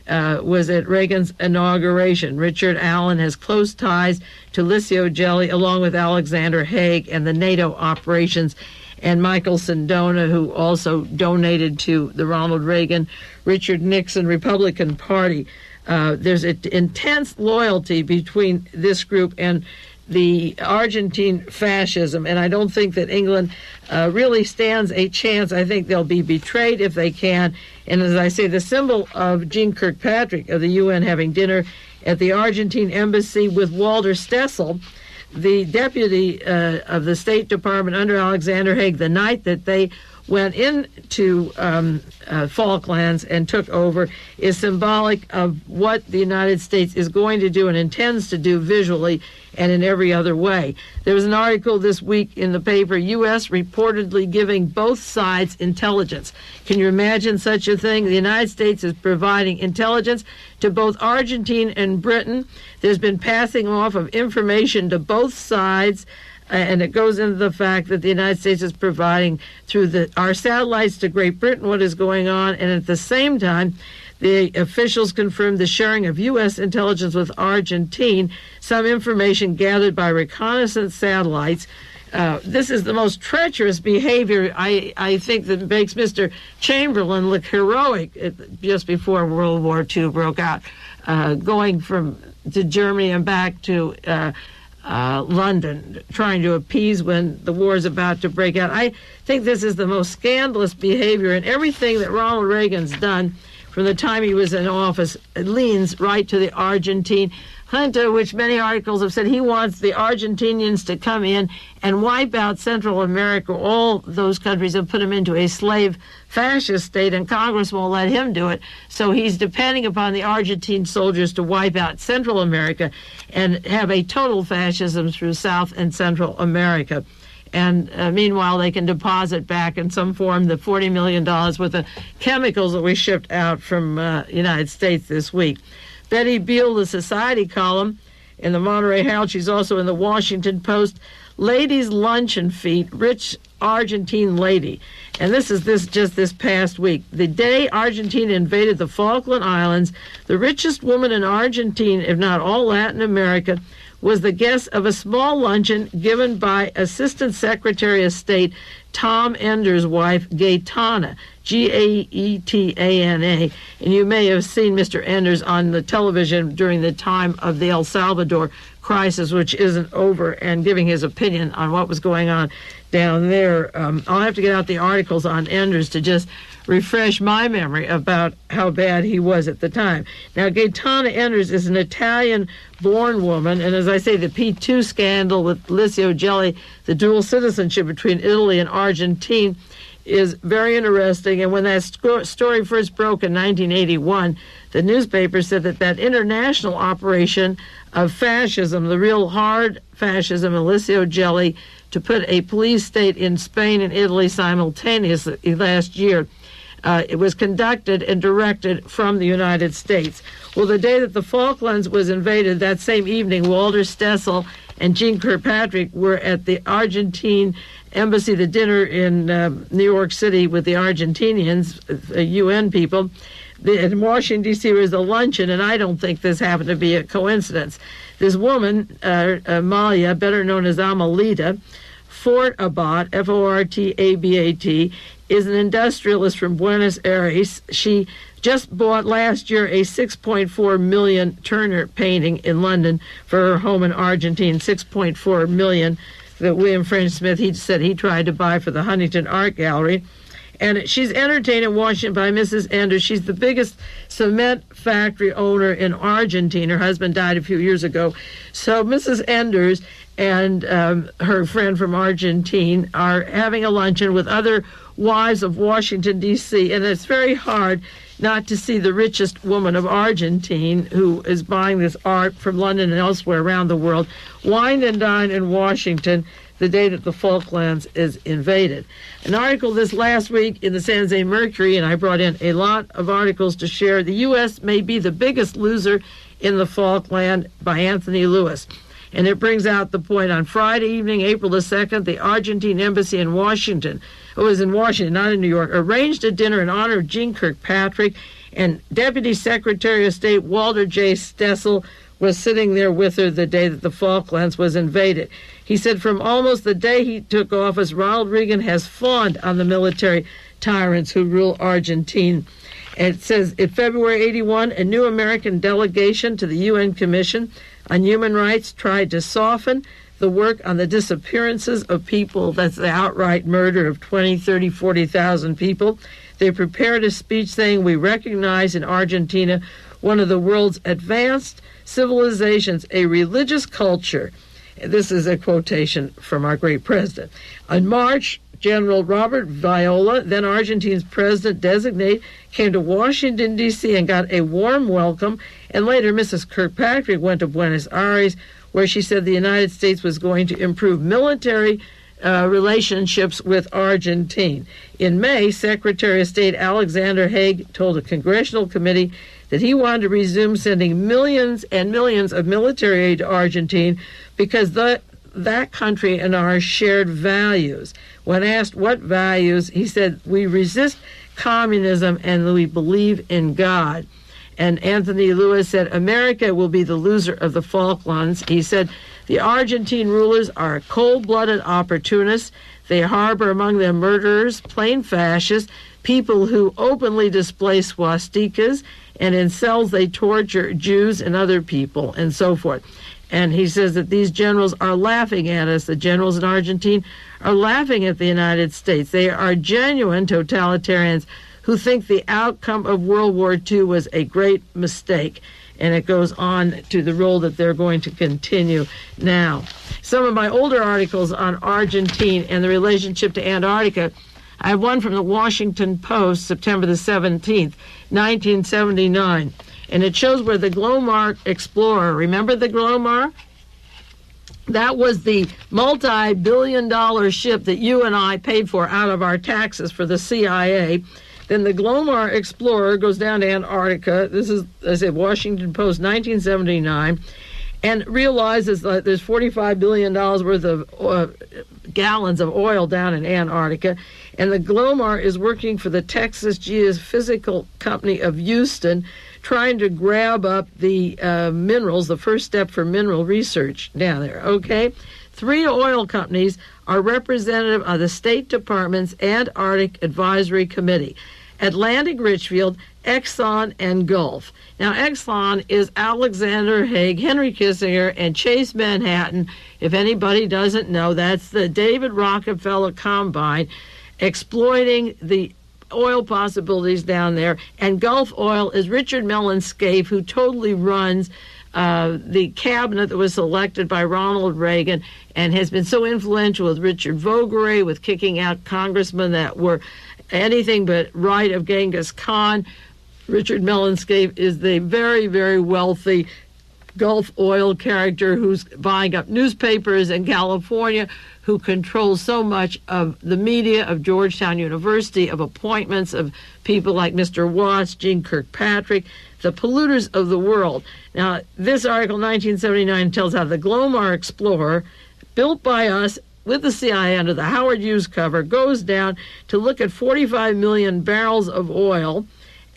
was at Reagan's inauguration. Richard Allan has close ties to Licia Gelli along with Alexander Haig and the NATO operations, and Michael Sindona, who also donated to the Ronald Reagan, Richard Nixon Republican Party. There's an intense loyalty between this group and the Argentine fascism, and I don't think that England really stands a chance. I think they'll be betrayed if they can. And as I say, the symbol of Jeane Kirkpatrick of the UN having dinner at the Argentine embassy with Walter Stessel, the deputy of the State Department under Alexander Haig, the night that they went into Falklands and took over, is symbolic of what the United States is going to do and intends to do visually and in every other way. There was an article this week in the paper, U.S. reportedly giving both sides intelligence. Can you imagine such a thing? The United States is providing intelligence to both Argentina and Britain. There's been passing off of information to both sides, and it goes into the fact that the United States is providing through our satellites to Great Britain what is going on, and at the same time, the officials confirmed the sharing of U.S. intelligence with Argentina, some information gathered by reconnaissance satellites. This is the most treacherous behavior, I think, that makes Mr. Chamberlain look heroic just before World War II broke out, going to Germany and back to London, trying to appease when the war is about to break out. I think this is the most scandalous behavior, and everything that Ronald Reagan's done from the time he was in office leans right to the Argentine junta, which many articles have said he wants the Argentinians to come in and wipe out Central America, all those countries, and put them into a slave fascist state, and Congress won't let him do it. So he's depending upon the Argentine soldiers to wipe out Central America and have a total fascism through South and Central America. And meanwhile, they can deposit back in some form the $40 million worth of chemicals that we shipped out from United States this week. Betty Beal, the Society column in the Monterey Herald, she's also in the Washington Post. Ladies' luncheon feat, rich Argentine lady. And this is just this past week. The day Argentina invaded the Falkland Islands, the richest woman in Argentina, if not all Latin America, was the guest of a small luncheon given by Assistant Secretary of State Tom Ender's wife, Gaetana, Gaetana. And you may have seen Mr. Enders on the television during the time of the El Salvador crisis, which isn't over, and giving his opinion on what was going on down there. I'll have to get out the articles on Enders to just refresh my memory about how bad he was at the time. Now, Gaetana Enders is an Italian-born woman, and as I say, the P2 scandal with Licia Gelli, the dual citizenship between Italy and Argentina, is very interesting. And when that story first broke in 1981, the newspaper said that international operation of fascism, the real hard fascism of Licia Gelli, to put a police state in Spain and Italy simultaneously last year, it was conducted and directed from the United States. Well, the day that the Falklands was invaded, that same evening, Walter Stessel and Jeane Kirkpatrick were at the Argentine embassy, the dinner in New York City with the Argentinians, UN people. In Washington, D.C., was a luncheon, and I don't think this happened to be a coincidence. This woman, Amalia, better known as Amalita, Fortabat, Fortabat, is an industrialist from Buenos Aires. She just bought last year a $6.4 million Turner painting in London for her home in Argentina, $6.4 million that William French Smith, he said he tried to buy for the Huntington Art Gallery. And she's entertained in Washington by Mrs. Enders. She's the biggest cement factory owner in Argentina. Her husband died a few years ago. So Mrs. Enders and her friend from Argentina are having a luncheon with other wives of Washington, D.C., and it's very hard not to see the richest woman of Argentina, who is buying this art from London and elsewhere around the world, wine and dine in Washington. the day that the Falklands is invaded. An article this last week in the San Jose Mercury, and I brought in a lot of articles to share, the U.S. may be the biggest loser in the Falkland, by Anthony Lewis. And it brings out the point. On Friday evening, April the 2nd, the Argentine embassy in Washington, it was in Washington, not in New York, arranged a dinner in honor of Jeane Kirkpatrick, and Deputy Secretary of State Walter J. Stessel was sitting there with her the day that the Falklands was invaded. He said from almost the day he took office, Ronald Reagan has fawned on the military tyrants who rule Argentina. And it says, in February 81, a new American delegation to the UN Commission on Human Rights tried to soften the work on the disappearances of people. That's the outright murder of 20, 30, 40,000 people. They prepared a speech saying, we recognize in Argentina one of the world's advanced civilizations, a religious culture. This is a quotation from our great president. In March, General Robert Viola, then Argentina's president-designate, came to Washington, D.C. and got a warm welcome. And later, Mrs. Kirkpatrick went to Buenos Aires, where she said the United States was going to improve military relationships with Argentina. In May, Secretary of State Alexander Haig told a congressional committee that he wanted to resume sending millions and millions of military aid to Argentina because that country and our shared values. When asked what values, he said, we resist communism and we believe in God. And Anthony Lewis said, America will be the loser of the Falklands. He said, the Argentine rulers are cold-blooded opportunists. They harbor among them murderers, plain fascists, people who openly display swastikas, and in cells they torture Jews and other people, and so forth. And he says that these generals are laughing at us. The generals in Argentina are laughing at the United States. They are genuine totalitarians who think the outcome of World War II was a great mistake. And it goes on to the role that they're going to continue now. Some of my older articles on Argentina and the relationship to Antarctica, I have one from the Washington Post, September the 17th, 1979. And it shows where the Glomar Explorer, remember the Glomar? That was the multi-billion-dollar ship that you and I paid for out of our taxes for the CIA. Then the Glomar Explorer goes down to Antarctica. This is, as I said, Washington Post, 1979, and realizes that there's $45 billion worth of gallons of oil down in Antarctica. And the Glomar is working for the Texas Geophysical Company of Houston, trying to grab up the minerals, the first step for mineral research down there, okay? 3 oil companies are representative of the State Department's Antarctic Advisory Committee: Atlantic Richfield, Exxon, and Gulf. Now, Exxon is Alexander Haig, Henry Kissinger, and Chase Manhattan. If anybody doesn't know, that's the David Rockefeller Combine, exploiting the oil possibilities down there. And Gulf Oil is Richard Mellon Scaife, who totally runs the cabinet that was selected by Ronald Reagan and has been so influential with Richard Vogare, with kicking out congressmen that were anything but right of Genghis Khan. Richard Mellon Scaife is the very, very wealthy Gulf Oil character who's buying up newspapers in California, who controls so much of the media of Georgetown University, of appointments of people like Mr. Watts, Jeane Kirkpatrick, the polluters of the world. Now, this article, 1979, tells how the Glomar Explorer, built by us with the CIA under the Howard Hughes cover, goes down to look at 45 million barrels of oil.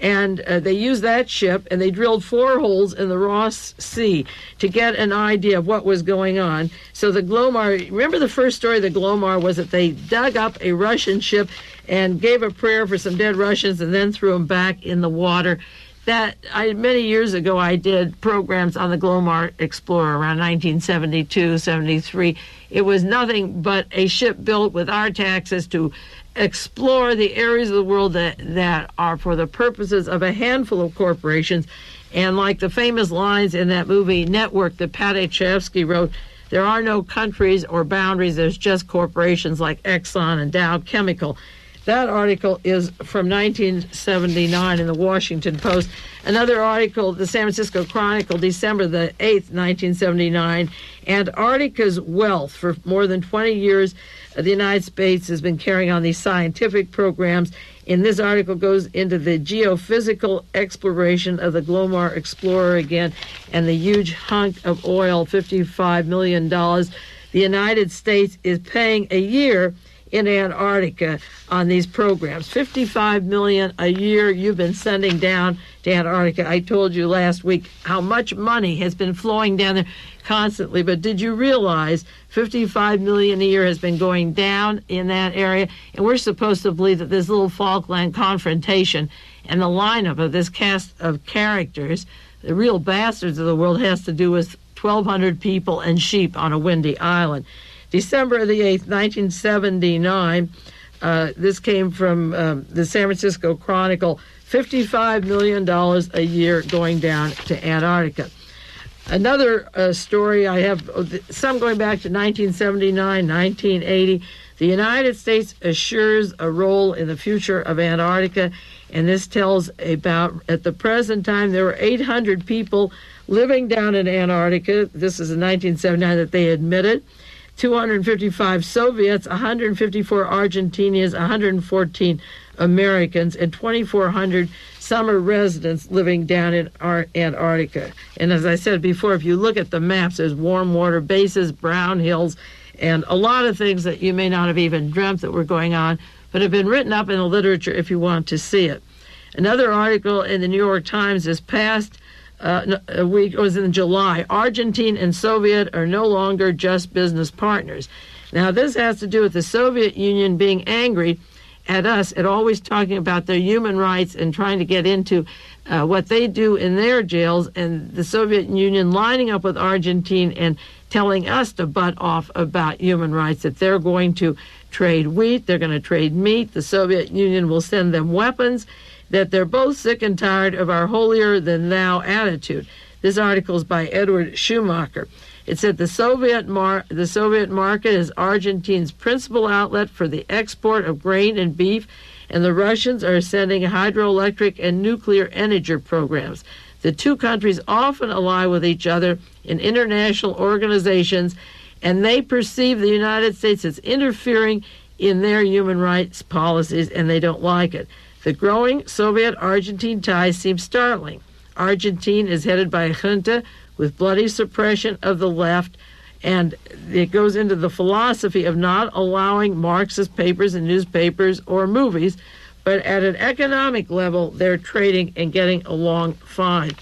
And they used that ship, and they drilled 4 holes in the Ross Sea to get an idea of what was going on. So the Glomar, remember the first story of the Glomar was that they dug up a Russian ship and gave a prayer for some dead Russians and then threw them back in the water. Many years ago, I did programs on the Glomar Explorer around 1972, 73. It was nothing but a ship built with our taxes to explore the areas of the world that are for the purposes of a handful of corporations. And like the famous lines in that movie Network that Paddy Chayefsky wrote, there are no countries or boundaries, there's just corporations like Exxon and Dow Chemical. That article is from 1979 in the Washington Post. Another article, the San Francisco Chronicle, December the 8th, 1979, Antarctica's wealth. For more than 20 years, the United States has been carrying on these scientific programs. In this article goes into the geophysical exploration of the Glomar Explorer again and the huge hunk of oil, $55 million. The United States is paying a year in Antarctica on these programs. $55 million a year you've been sending down to Antarctica. I told you last week how much money has been flowing down there constantly, but did you realize $55 million a year has been going down in that area? And we're supposed to believe that this little Falkland confrontation and the lineup of this cast of characters, the real bastards of the world, has to do with 1,200 people and sheep on a windy island. December the 8th, 1979, this came from the San Francisco Chronicle, $55 million a year going down to Antarctica. Another story I have, some going back to 1979, 1980. The United States assures a role in the future of Antarctica, and this tells about, at the present time, there were 800 people living down in Antarctica. This is in 1979 that they admitted. 255 Soviets, 154 Argentinians, 114 Americans, and 2,400 summer residents living down in Antarctica. And as I said before, if you look at the maps, there's warm water bases, brown hills, and a lot of things that you may not have even dreamt that were going on, but have been written up in the literature if you want to see it. Another article in the New York Times this past a week, it was in July. Argentina and Soviet are no longer just business partners. Now, this has to do with the Soviet Union being angry at us at always talking about their human rights and trying to get into what they do in their jails, and the Soviet Union lining up with Argentina and telling us to butt off about human rights, that they're going to trade wheat, they're going to trade meat, the Soviet Union will send them weapons, that they're both sick and tired of our holier-than-thou attitude. This article is by Edward Schumacher. It said the Soviet market is Argentina's principal outlet for the export of grain and beef, and the Russians are sending hydroelectric and nuclear energy programs. The two countries often ally with each other in international organizations, and they perceive the United States as interfering in their human rights policies, and they don't like it. The growing Soviet-Argentine ties seem startling. Argentina is headed by a junta with bloody suppression of the left, and it goes into the philosophy of not allowing Marxist papers and newspapers or movies, but at an economic level, they're trading and getting along fine.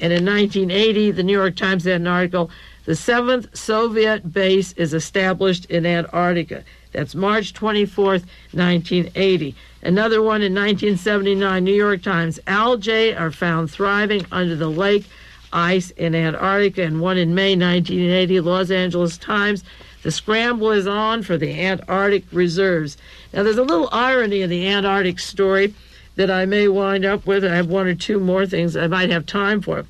And in 1980, the New York Times had an article, the 7th Soviet base is established in Antarctica. That's March 24th, 1980. Another one in 1979, New York Times, algae are found thriving under the lake ice in Antarctica. And one in May 1980, Los Angeles Times, the scramble is on for the Antarctic reserves. Now, there's a little irony in the Antarctic story that I may wind up with. I have one or two more things I might have time for.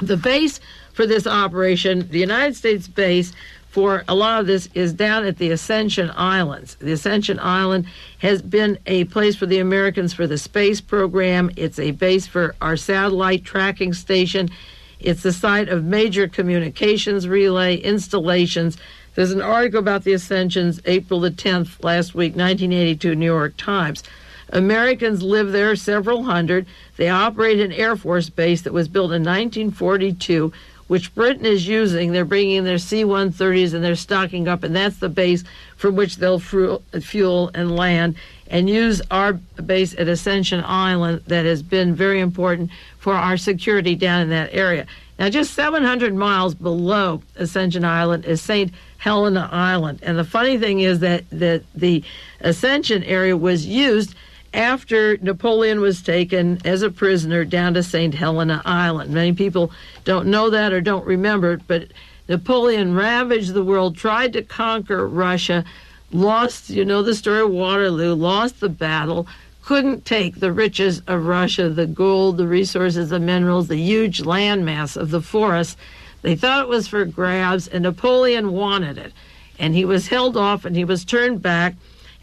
The base for this operation, the United States base for a lot of this, is down at the Ascension Islands. The Ascension Island has been a place for the Americans for the space program. It's a base for our satellite tracking station. It's the site of major communications relay installations. There's an article about the Ascensions, April the 10th, last week, 1982, New York Times. Americans live there, several hundred. They operate an Air Force base that was built in 1942, which Britain is using. They're bringing in their C-130s and they're stocking up, and that's the base from which they'll fuel and land and use our base at Ascension Island that has been very important for our security down in that area. Now, just 700 miles below Ascension Island is St. Helena Island, and the funny thing is that the Ascension area was used after Napoleon was taken as a prisoner down to St. Helena Island. Many people don't know that or don't remember it, but Napoleon ravaged the world, tried to conquer Russia, lost, you know the story of Waterloo, lost the battle, couldn't take the riches of Russia, the gold, the resources, the minerals, the huge landmass of the forests. They thought it was for grabs, and Napoleon wanted it. And he was held off and he was turned back.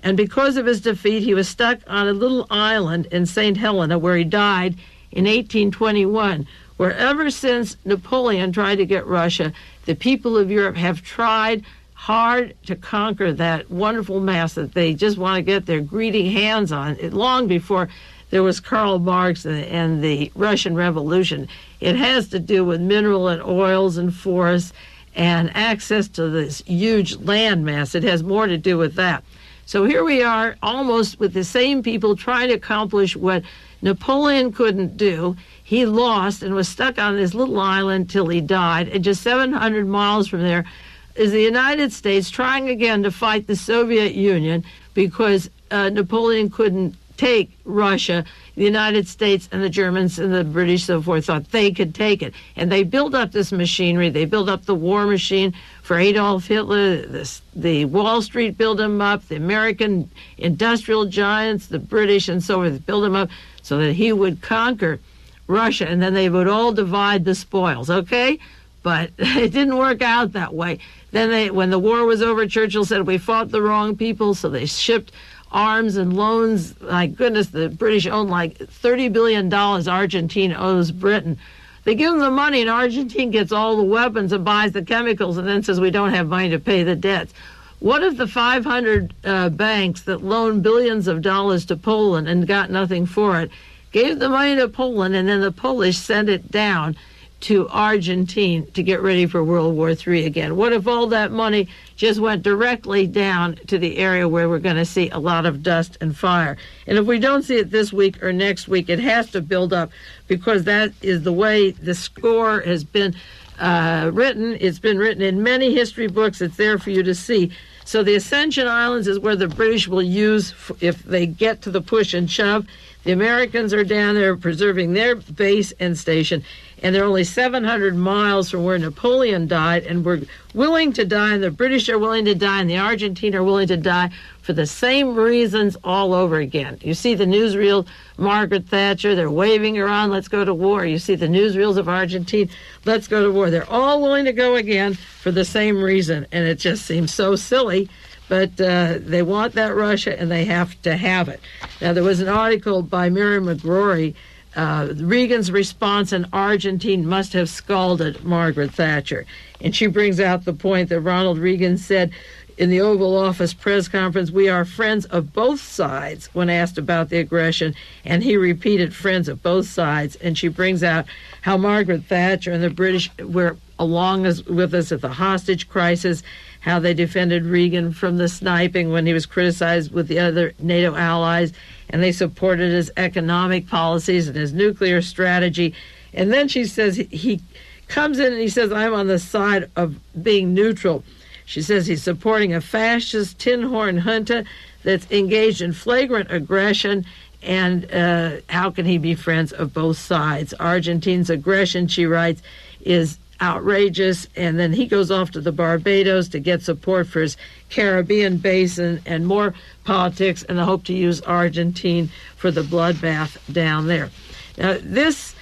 And because of his defeat, he was stuck on a little island in St. Helena where he died in 1821, where ever since Napoleon tried to get Russia, the people of Europe have tried hard to conquer that wonderful mass that they just want to get their greedy hands on, long before there was Karl Marx and the Russian Revolution. It has to do with mineral and oils and forests and access to this huge land mass. It has more to do with that. So here we are, almost with the same people trying to accomplish what Napoleon couldn't do. He lost and was stuck on this little island till he died. And just 700 miles from there is the United States trying again to fight the Soviet Union because Napoleon couldn't take Russia. The United States and the Germans and the British, so forth, thought they could take it. And they built up this machinery. They built up the war machine for Adolf Hitler. The Wall Street built him up. The American industrial giants, the British, and so forth, built him up so that he would conquer Russia, and then they would all divide the spoils, okay? But it didn't work out that way. Then when the war was over, Churchill said, we fought the wrong people, so they shipped arms and loans. My goodness, the British own like $30 billion Argentina owes Britain. They give them the money, and Argentina gets all the weapons and buys the chemicals and then says we don't have money to pay the debts. What if the 500 banks that loaned billions of dollars to Poland and got nothing for it gave the money to Poland, and then the Polish sent it down to Argentina to get ready for World War III again? What if all that money just went directly down to the area where we're going to see a lot of dust and fire? And if we don't see it this week or next week, it has to build up, because that is the way the score has been written. It's been written in many history books. It's there for you to see. So the Ascension Islands is where the British will use if they get to the push and shove. The Americans are down there preserving their base and station, and they're only 700 miles from where Napoleon died, and we're willing to die, and the British are willing to die, and the Argentine are willing to die for the same reasons all over again. You see the newsreel, Margaret Thatcher, they're waving her on, let's go to war. You see the newsreels of Argentina, let's go to war. They're all willing to go again for the same reason, and it just seems so silly. But they want that Russia, and they have to have it. Now, there was an article by Mary McGrory, Reagan's response in Argentina must have scalded Margaret Thatcher. And she brings out the point that Ronald Reagan said in the Oval Office press conference, we are friends of both sides, when asked about the aggression, and he repeated friends of both sides. And she brings out how Margaret Thatcher and the British were along with us at the hostage crisis, how they defended Reagan from the sniping when he was criticized with the other NATO allies, and they supported his economic policies and his nuclear strategy. And then she says he comes in and he says, I'm on the side of being neutral. She says he's supporting a fascist tin horn junta that's engaged in flagrant aggression, and how can he be friends of both sides? Argentina's aggression, she writes, is outrageous. And then he goes off to the Barbados to get support for his Caribbean basin and more politics, and the hope to use Argentina for the bloodbath down there. Now, this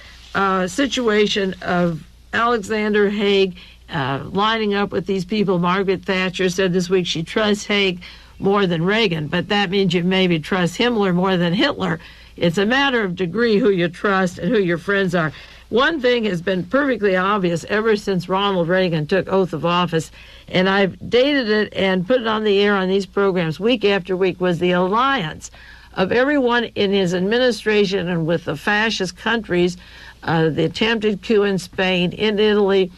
situation of Alexander Haig lining up with these people, Margaret Thatcher said this week she trusts Haig more than Reagan, but that means you maybe trust Himmler more than Hitler. It's a matter of degree who you trust and who your friends are. One thing has been perfectly obvious ever since Ronald Reagan took oath of office, and I've dated it and put it on the air on these programs week after week, was the alliance of everyone in his administration and with the fascist countries, the attempted coup in Spain, in Italy,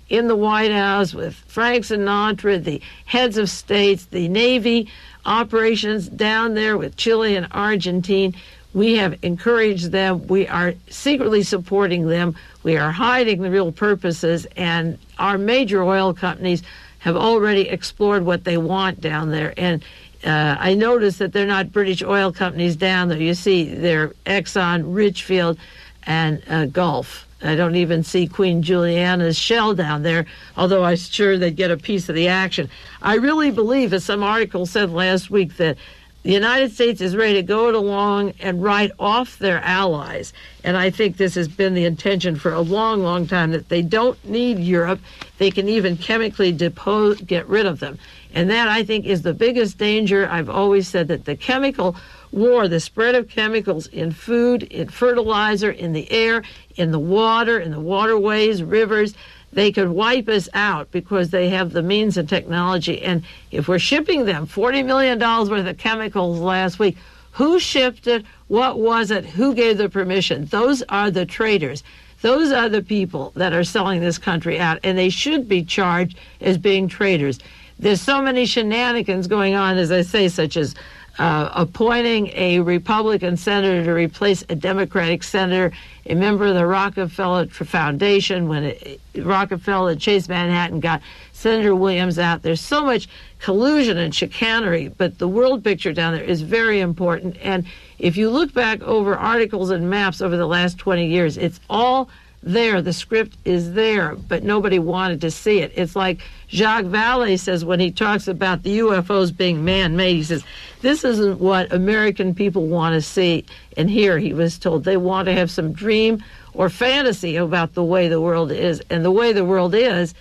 in the White House, with Frank Sinatra, the heads of states, the Navy operations down there with Chile and Argentina. We have encouraged them. We are secretly supporting them. We are hiding the real purposes, and our major oil companies have already explored what they want down there. And I noticed that they're not British oil companies down there. You see, they're Exxon, Richfield, and Gulf. I don't even see Queen Juliana's Shell down there, although I'm sure they'd get a piece of the action. I really believe, as some article said last week, that the United States is ready to go it along and write off their allies. And I think this has been the intention for a long, long time, that they don't need Europe. They can even chemically get rid of them. And that, I think, is the biggest danger. I've always said that the chemical war, the spread of chemicals in food, in fertilizer, in the air, in the water, in the waterways, rivers, they could wipe us out because they have the means and technology. And if we're shipping them $40 million worth of chemicals last week, who shipped it? What was it? Who gave the permission? Those are the traitors. Those are the people that are selling this country out, and they should be charged as being traitors. There's so many shenanigans going on, as I say, such as appointing a Republican senator to replace a Democratic senator, a member of the Rockefeller Foundation, when Rockefeller and Chase Manhattan got Senator Williams out. There's so much collusion and chicanery, but the world picture down there is very important. And if you look back over articles and maps over the last 20 years, it's all there. The script is there, but nobody wanted to see it. It's like Jacques Vallée says when he talks about the UFOs being man-made. He says, this isn't what American people want to see and hear. He was told they want to have some dream or fantasy about the way the world is. And the way the world is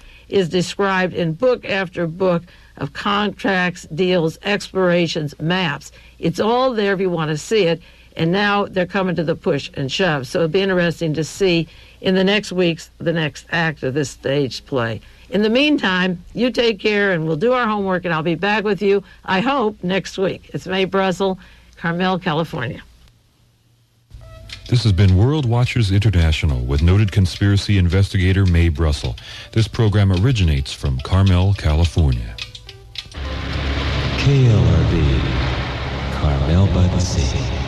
described in book after book of contracts, deals, explorations, maps. It's all there if you want to see it. And now they're coming to the push and shove. So it'll be interesting to see in the next weeks the next act of this stage play. In the meantime, you take care, and we'll do our homework, and I'll be back with you, I hope, next week. It's Mae Brussell, Carmel, California. This has been World Watchers International with noted conspiracy investigator Mae Brussell. This program originates from Carmel, California. KLRB, Carmel by the Sea.